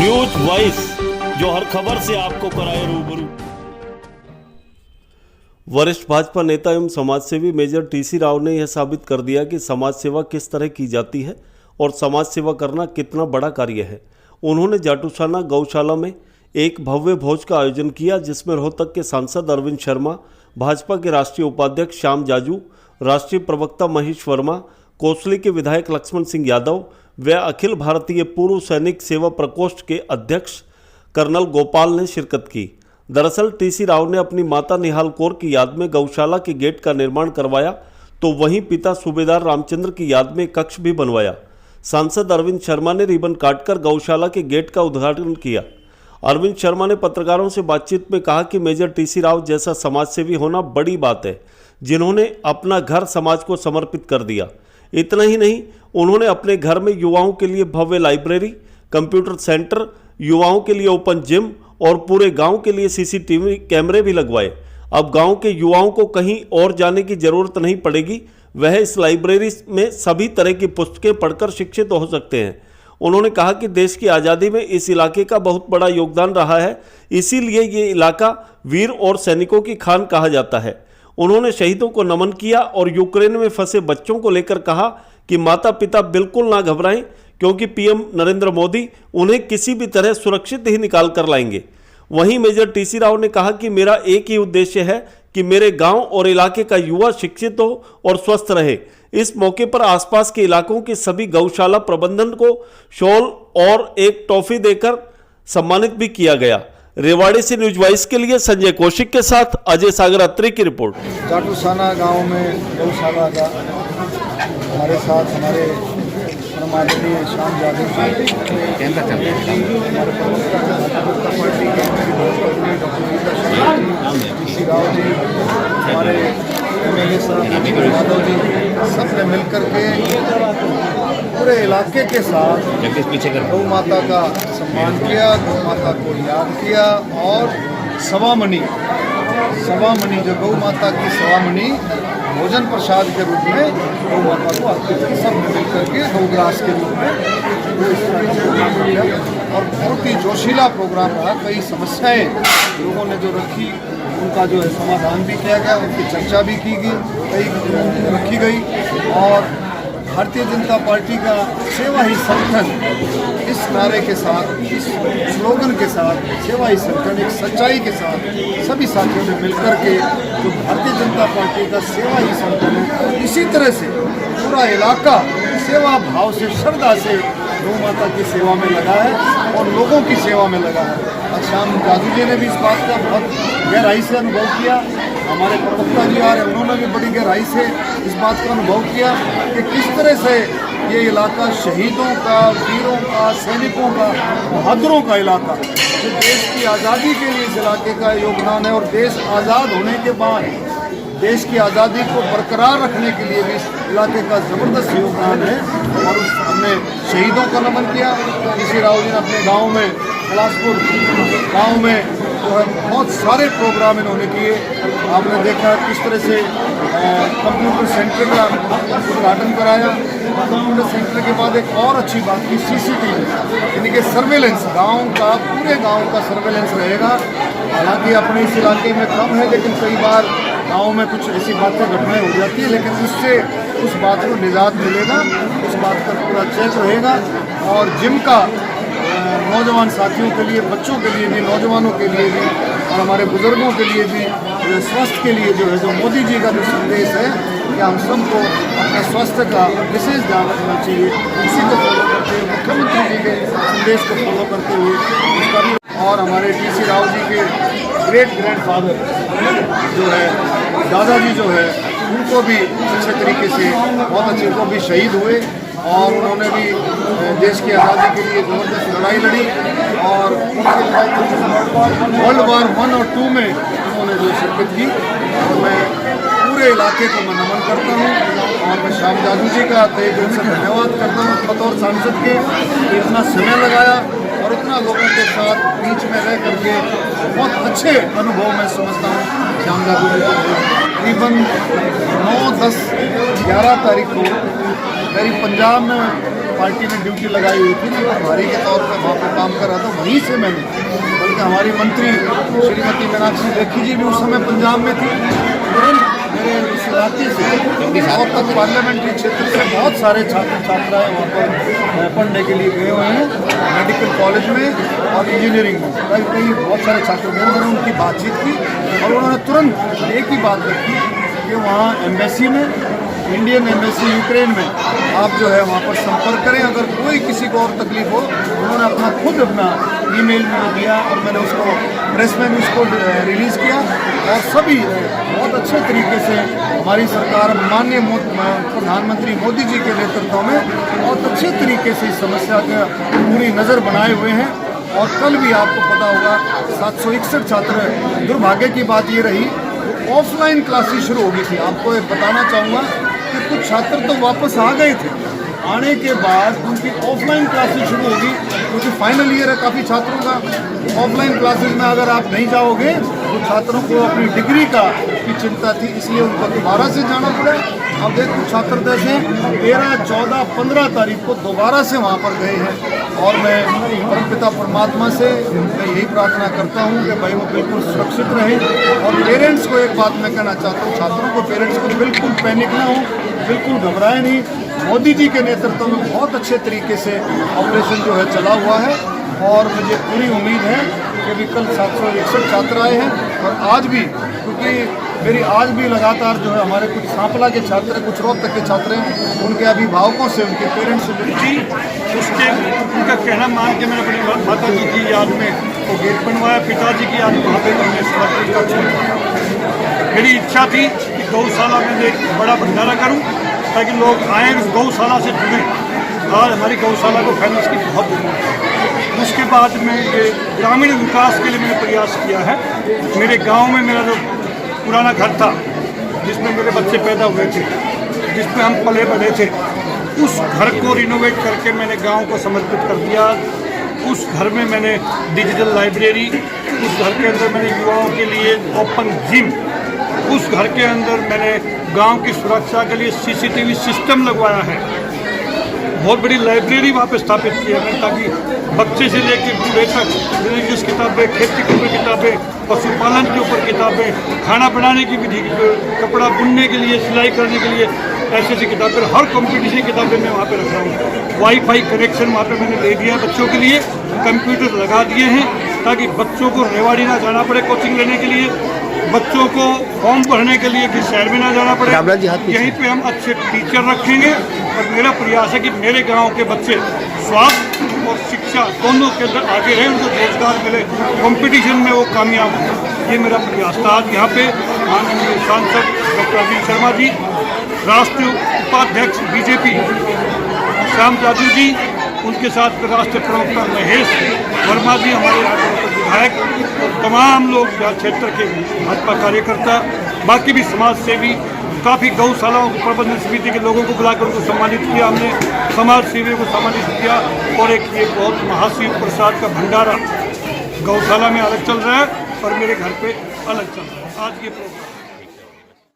News voice, जो हर खबर से आपको कराए रूबरू। वरिष्ठ भाजपा नेता एवं समाजसेवी मेजर टीसी राव ने यह साबित कर दिया कि समाज सेवा किस तरह की जाती है और समाज सेवा करना कितना बड़ा कार्य है। उन्होंने जाटूसाना गौशाला में एक भव्य भोज का आयोजन किया, जिसमें रोहतक के सांसद अरविंद शर्मा, भाजपा के राष्ट्रीय उपाध्यक्ष श्याम जाजू, राष्ट्रीय प्रवक्ता महेश वर्मा, कोसली के विधायक लक्ष्मण सिंह यादव व अखिल भारतीय पूर्व सैनिक सेवा प्रकोष्ठ के अध्यक्ष कर्नल गोपाल ने शिरकत की। दरअसल टीसी राव ने अपनी माता निहाल कौर की याद में गौशाला के गेट का निर्माण करवाया, तो वहीं पिता सूबेदार रामचंद्र की याद में कक्ष भी बनवाया। सांसद अरविंद शर्मा ने रिबन काटकर गौशाला के गेट का उद्घाटन किया। अरविंद शर्मा ने पत्रकारों से बातचीत में कहा कि मेजर टीसी राव जैसा समाजसेवी होना बड़ी बात है, जिन्होंने अपना घर समाज को समर्पित कर दिया। इतना ही नहीं, उन्होंने अपने घर में युवाओं के लिए भव्य लाइब्रेरी, कंप्यूटर सेंटर, युवाओं के लिए ओपन जिम और पूरे गांव के लिए सीसीटीवी कैमरे भी लगवाए। अब गांव के युवाओं को कहीं और जाने की जरूरत नहीं पड़ेगी, वह इस लाइब्रेरी में सभी तरह की पुस्तकें पढ़कर शिक्षित हो सकते हैं। उन्होंने कहा कि देश की आज़ादी में इस इलाके का बहुत बड़ा योगदान रहा है, इसीलिए ये इलाका वीर और सैनिकों की खान कहा जाता है। उन्होंने शहीदों को नमन किया और यूक्रेन में फंसे बच्चों को लेकर कहा कि माता पिता बिल्कुल ना घबराएं, क्योंकि पीएम नरेंद्र मोदी उन्हें किसी भी तरह सुरक्षित ही निकाल कर लाएंगे। वहीं मेजर टीसी राव ने कहा कि मेरा एक ही उद्देश्य है कि मेरे गांव और इलाके का युवा शिक्षित हो और स्वस्थ रहे। इस मौके पर आसपास के इलाकों के सभी गौशाला प्रबंधन को शॉल और एक टॉफी देकर सम्मानित भी किया गया। रेवाड़ी से न्यूज वॉइस के लिए संजय कौशिक के साथ अजय सागर अत्री की रिपोर्ट। जाटूसाना गांव में गौशाला का हमारे साथ हमारे माननीय श्याम जाजू जी, हमारे प्रवक्ता जनता पार्टी के डॉक्टर टीसी राव जी, हमारे एमएलए साहब यादव जी, सब ने मिलकर के पूरे इलाके के साथ गौ माता का सम्मान किया, गौ माता को याद किया और सवामनी जो गौ माता की सवामनी भोजन प्रसाद के रूप में गौ माता को अर्पित की। सब ने मिलकर के गौग्रास के रूप में और बहुत ही जोशीला प्रोग्राम रहा। कई समस्याएं लोगों ने जो रखी, उनका जो है समाधान भी किया गया, उनकी चर्चा भी की गई, कई रखी गई। और भारतीय जनता पार्टी का सेवा ही संगठन, इस नारे के साथ, इस स्लोगन के साथ, सेवा ही संगठन एक सच्चाई के साथ सभी साथियों ने मिलकर के जो भारतीय जनता पार्टी का सेवा ही संगठन है, इसी तरह से पूरा इलाका सेवा भाव से, श्रद्धा से गौ माता की सेवा में लगा है और लोगों की सेवा में लगा है। और श्याम जाजू जी ने भी इस बात का बहुत गहराई से अनुभव किया। हमारे प्रवक्ता जी आ रहे, उन्होंने भी बड़ी गहराई से इस बात का अनुभव किया कि किस तरह से ये इलाका शहीदों का, वीरों का, सैनिकों का, बहादुरों का इलाका, जो देश की आज़ादी के लिए इस इलाके का योगदान है और देश आज़ाद होने के बाद देश की आज़ादी को बरकरार रखने के लिए भी इस इलाके का ज़बरदस्त योगदान है। और हमने शहीदों का नमन किया। टीसी राव जी ने अपने गाँव में, कलासपुर गाँव में जो है बहुत सारे प्रोग्राम इन्होंने किए। आपने देखा किस तरह से कंप्यूटर सेंटर का उद्घाटन कराया। कंप्यूटर सेंटर के बाद एक और अच्छी बात की, सीसीटीवी यानी कि सर्वेलेंस, गांव का, पूरे गांव का सर्वेलेंस रहेगा। हालांकि अपने इस इलाके में कम है, लेकिन कई बार गांव में कुछ ऐसी बातें, घटनाएं हो जाती है, लेकिन उससे उस बात को निजात मिलेगा, उस बात का पूरा चेक रहेगा। और जिम का नौजवान साथियों के लिए, बच्चों के लिए भी, नौजवानों के लिए भी और हमारे बुजुर्गों के लिए भी स्वास्थ्य के लिए जो है, जो मोदी जी का जो संदेश है कि हम सबको अपने स्वास्थ्य का विशेष ध्यान रखना चाहिए, इसी को फॉलो करते हुए, मुख्यमंत्री जी के संदेश को फॉलो करते हुए इसका भी। और हमारे टीसी राव जी के ग्रेट ग्रैंडफादर जो है, दादाजी जो है, उनको भी अच्छे तरीके से, बहुत अच्छे, वो भी शहीद हुए और उन्होंने भी देश की आज़ादी के लिए ज़बरदस्त लड़ाई लड़ी। और वर्ल्ड वार 1 और 2 में उन्होंने जो शिरकत की। और मैं पूरे इलाके को मैं नमन करता हूँ और मैं श्याम जाजू जी का तहे दिल से धन्यवाद करता हूँ बतौर सांसद के, इतना समय लगाया और इतना लोगों के साथ बीच में रह करके बहुत अच्छे अनुभव मैं समझता हूँ श्याम जाजू जी को। तकरीबन 9, 10, 11 तारीख को मेरी पंजाब में पार्टी ने ड्यूटी लगाई हुई थी, मैं प्रभारी के तौर पर वहाँ पर काम कर रहा था। वहीं से मैंने, बल्कि हमारी मंत्री श्रीमती मीनाक्षी लेखी जी भी उस समय पंजाब में थी, तुरंत मेरे इस इलाके से और तक पार्लियामेंट्री क्षेत्र से बहुत सारे छात्र छात्राएँ वहाँ पर पढ़ने के लिए गए हुए हैं, मेडिकल कॉलेज में और इंजीनियरिंग में कई बहुत सारे छात्र गए। मैंने उनकी बातचीत की और उन्होंने तुरंत एक ही बात रखी कि वहाँ एम्बेसी में, इंडियन एम्बेसी यूक्रेन में आप जो है वहाँ पर संपर्क करें, अगर कोई किसी को और तकलीफ हो। उन्होंने अपना ईमेल में दिया और मैंने उसको प्रेस में भी उसको रिलीज़ किया और सभी बहुत अच्छे तरीके से हमारी सरकार माननीय प्रधानमंत्री मोदी जी के नेतृत्व में बहुत अच्छे तरीके से इस समस्या का पूरी नज़र बनाए हुए हैं। और कल भी आपको पता होगा 761 छात्र, दुर्भाग्य की बात ये रही ऑफलाइन क्लासेस शुरू हो गई थी। आपको एक बताना चाहूँगा कि कुछ छात्र तो वापस आ गए थे, आने के बाद उनकी ऑफलाइन क्लासेस शुरू होगी, क्योंकि फाइनल ईयर है काफ़ी छात्रों का। ऑफलाइन क्लासेस में अगर आप नहीं जाओगे तो छात्रों को अपनी डिग्री की चिंता थी, इसलिए उनको दोबारा से जाना पड़ा। अब देखो छात्र जैसे 13, 14, 15 तारीख को दोबारा से वहाँ पर गए हैं और मैं परमपिता परमात्मा से मैं यही प्रार्थना करता हूँ कि भाई वो बिल्कुल सुरक्षित रहें। और पेरेंट्स को एक बात मैं कहना चाहता हूँ, छात्रों को, पेरेंट्स को बिल्कुल पैनिक ना हो, बिल्कुल घबराए नहीं। मोदी जी के नेतृत्व में बहुत अच्छे तरीके से ऑपरेशन जो है चला हुआ है और मुझे पूरी उम्मीद है कि भी कल 761 छात्र आए हैं और आज भी, क्योंकि मेरी आज भी लगातार जो है हमारे कुछ सांपला के छात्र, कुछ रोहतक के छात्र हैं, उनके अभिभावकों से, उनके पेरेंट्स से जी उसके उनका कहना मान के मैंने अपनी माता जी की याद में वो गेट बनवाया, पिताजी की याद वहाँ पर मैंने समर्पित कर दिया। मेरी इच्छा थी कि गौशाला में एक बड़ा भंडारा करूँ ताकि लोग आएँ गौशाला से जुड़ें। आज हमारी गौशाला को फाइनेंस की बहुत जरूरत है। उसके बाद में ये ग्रामीण विकास के लिए मैंने प्रयास किया है। मेरे गांव में मेरा जो पुराना घर था जिसमें मेरे बच्चे पैदा हुए थे, जिसमें हम पले बढ़े थे, उस घर को रिनोवेट करके मैंने गांव को समर्पित कर दिया। उस घर में मैंने डिजिटल लाइब्रेरी, उस घर के अंदर मैंने युवाओं के लिए ओपन जिम, उस घर के अंदर मैंने गांव की सुरक्षा के लिए CCTV सिस्टम लगवाया है। बहुत बड़ी लाइब्रेरी वहाँ पे स्थापित की है मैंने, ताकि बच्चे से लेकर बूढ़े तक रिलीजियस किताबें, खेती के ऊपर किताबें, पशुपालन के ऊपर किताबें, खाना बनाने की विधि, कपड़ा बुनने के लिए, सिलाई करने के लिए ऐसी ऐसी किताबें, हर कंपटीशन किताबें मैं वहाँ पे रख रहा हूँ। वाईफाई कनेक्शन वहाँ पे मैंने ले दिया है बच्चों के लिए, कंप्यूटर लगा दिए हैं ताकि बच्चों को रेवाड़ी ना जाना पड़े कोचिंग लेने के लिए, बच्चों को फॉर्म भरने के लिए भी शहर में ना जाना पड़े। यहीं पे हम अच्छे टीचर रखेंगे और मेरा प्रयास है कि मेरे गांव के बच्चे स्वास्थ्य और शिक्षा दोनों के अंदर आगे रहें, उनको रोजगार मिले, कंपटीशन में वो कामयाब हो। ये मेरा प्रयास था। आज यहाँ पे माननीय सांसद डॉक्टर अनिल शर्मा जी, राष्ट्रीय उपाध्यक्ष BJP श्याम जाजू जी, उनके साथ राष्ट्रीय प्रवक्ता महेश वर्मा जी, हमारे यहाँ के विधायक और तमाम लोग क्षेत्र के भाजपा कार्यकर्ता, बाकी भी समाज सेवी, काफ़ी गौशालाओं की प्रबंधन समिति के लोगों को बुलाकर उनको सम्मानित किया हमने, समाज सेवियों को सम्मानित किया और एक ये बहुत महाशिव प्रसाद का भंडारा गौशाला में अलग चल रहा है और मेरे घर पे अलग चल रहा है। आज ये प्रोग्राम